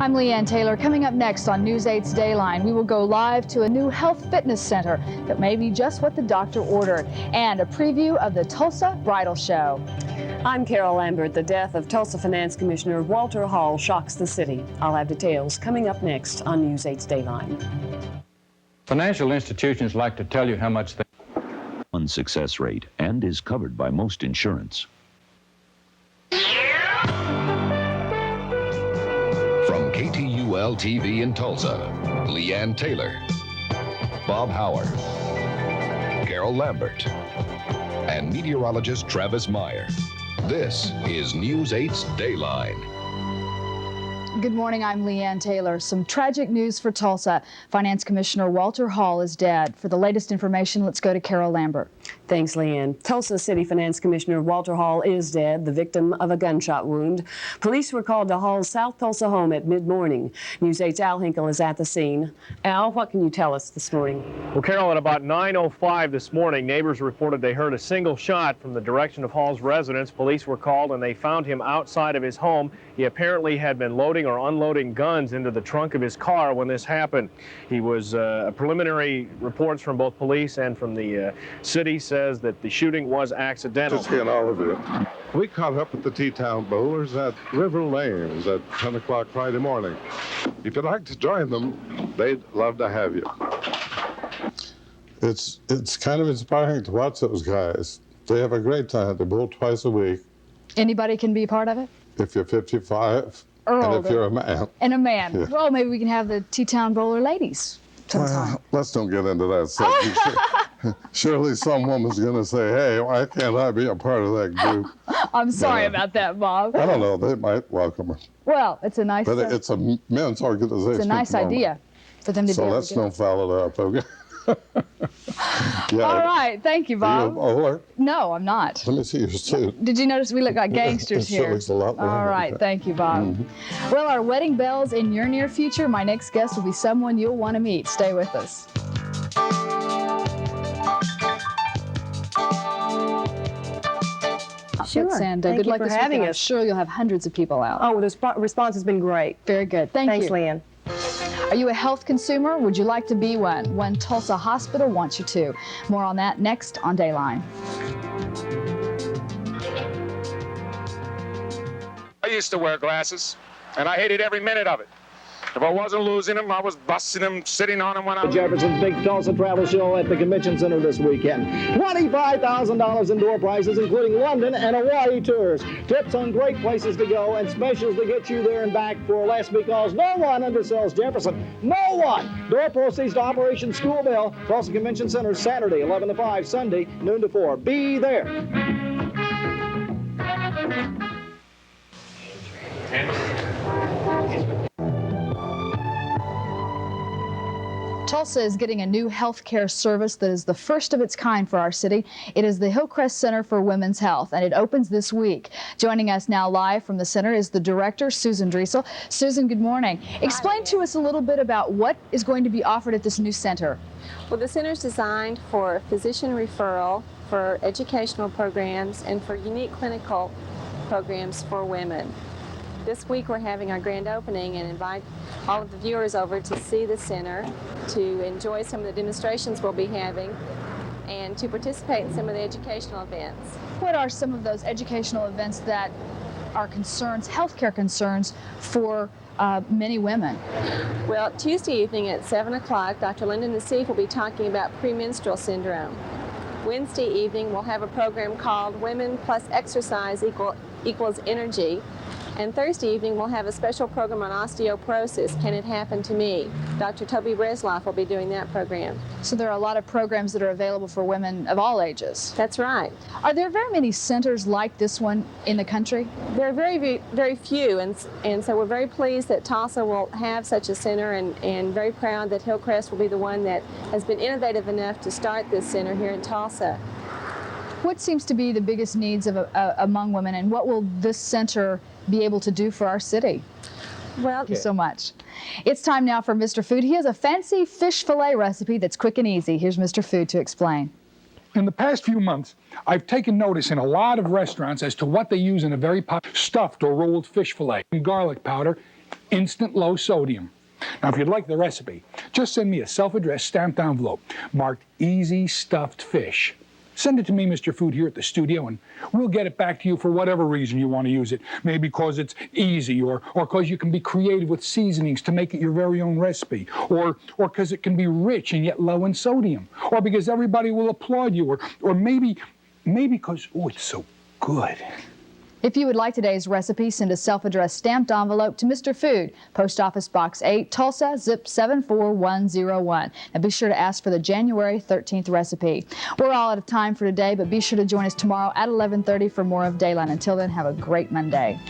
I'm Leanne Taylor. Coming up next on News 8's Dayline, we will go live to a new health fitness center that may be just what the doctor ordered, and a preview of the Tulsa Bridal Show. I'm Carol Lambert. The death of Tulsa Finance Commissioner Walter Hall shocks the city. I'll have details coming up next on News 8's Dayline. Financial institutions like to tell you how much they... One success rate and is covered by most insurance. From KTUL TV in Tulsa, Leanne Taylor, Bob Howard, Carol Lambert, and meteorologist Travis Meyer. This is News 8's Dayline. Good morning, I'm Leanne Taylor. Some tragic news for Tulsa. Finance Commissioner Walter Hall is dead. For the latest information, let's go to Carol Lambert. Thanks, Leanne. Tulsa City Finance Commissioner Walter Hall is dead, the victim of a gunshot wound. Police were called to Hall's South Tulsa home at mid-morning. News 8's Al Hinkle is at the scene. Al, what can you tell us this morning? Well, Carol, at about 9:05 this morning, neighbors reported they heard a single shot from the direction of Hall's residence. Police were called and they found him outside of his home. He apparently had been loading or unloading guns into the trunk of his car when this happened. He was, preliminary reports from both police and from the city says that the shooting was accidental. Just getting all of it. We caught up with the T-Town Bowlers at River Lanes at 10 o'clock Friday morning. If you'd like to join them, they'd love to have you. It's kind of inspiring to watch those guys. They have a great time. They bowl twice a week. Anybody can be part of it? If you're 55, or and older. if you're a man. And a man. Yeah. Well, maybe we can have the T-Town Bowler ladies sometime. Well, let's don't get into that subject. Surely some woman's going to say, hey, why can't I be a part of that group? I'm sorry about that, Bob. I don't know. They might welcome her. Well, it's a nice... But it's a men's organization. It's a nice idea for them to do. So let's don't foul it up, okay? Yeah. All right. Thank you, Bob. Are you a bowler? No, I'm not. Let me see your suit. Did you notice we look like gangsters It sure here? looks a lot like All right. Thank you, Bob. Well, our wedding bells in your near future. My next guest will be someone you'll want to meet. Stay with us. Sure. And Thank good you luck for this having weekend. I'm us. sure you'll have hundreds of people out. Oh, the response has been great. Very good. Thanks, you. Leanne. Are you a health consumer? Would you like to be one? One Tulsa hospital wants you to. More on that next on Dayline. I used to wear glasses, and I hated every minute of it. If I wasn't losing them, I was busting them, sitting on them when I was... Jefferson's Big Tulsa Travel Show at the Convention Center this weekend. $25,000 in door prizes, including London and Hawaii tours. Tips on great places to go and specials to get you there and back for less, because no one undersells Jefferson. No one! Door proceeds to Operation School Bell. Tulsa Convention Center Saturday, 11 to 5, Sunday, noon to 4. Be there. Tulsa is getting a new health care service that is the first of its kind for our city. It is the Hillcrest Center for Women's Health, and it opens this week. Joining us now live from the center is the director, Susan Driesel. Susan, good morning. Explain to us a little bit about what is going to be offered at this new center. Well, the center is designed for physician referral, for educational programs, and for unique clinical programs for women. This week we're having our grand opening and invite all of the viewers over to see the center, to enjoy some of the demonstrations we'll be having, and to participate in some of the educational events. What are some of those educational events that are concerns, healthcare concerns for many women? Well, Tuesday evening at 7 o'clock, Dr. Linda Nassif will be talking about premenstrual syndrome. Wednesday evening we'll have a program called Women Plus Exercise Equals Energy. And Thursday evening, we'll have a special program on osteoporosis, Can It Happen to Me? Dr. Toby Bresloff will be doing that program. So there are a lot of programs that are available for women of all ages. That's right. Are there very many centers like this one in the country? There are very, very few, and so we're very pleased that Tulsa will have such a center, and very proud that Hillcrest will be the one that has been innovative enough to start this center here in Tulsa. What seems to be the biggest needs of among women, and what will this center be able to do for our city? Well, thank you so much. It's time now for Mr. Food. He has a fancy fish fillet recipe that's quick and easy. Here's Mr. Food to explain. In the past few months, I've taken notice in a lot of restaurants as to what they use in a very popular stuffed or rolled fish fillet. Garlic powder, instant low sodium. Now, if you'd like the recipe, just send me a self-addressed stamped envelope marked Easy Stuffed Fish. Send it to me, Mr. Food, here at the studio, and we'll get it back to you for whatever reason you want to use it. Maybe because it's easy, or because you can be creative with seasonings to make it your very own recipe, or because it can be rich and yet low in sodium, or because everybody will applaud you, or maybe because, oh, it's so good. If you would like today's recipe, send a self-addressed stamped envelope to Mr. Food, Post Office Box 8, Tulsa, zip 74101. And be sure to ask for the January 13th recipe. We're all out of time for today, but be sure to join us tomorrow at 11:30 for more of Dayline. Until then, have a great Monday.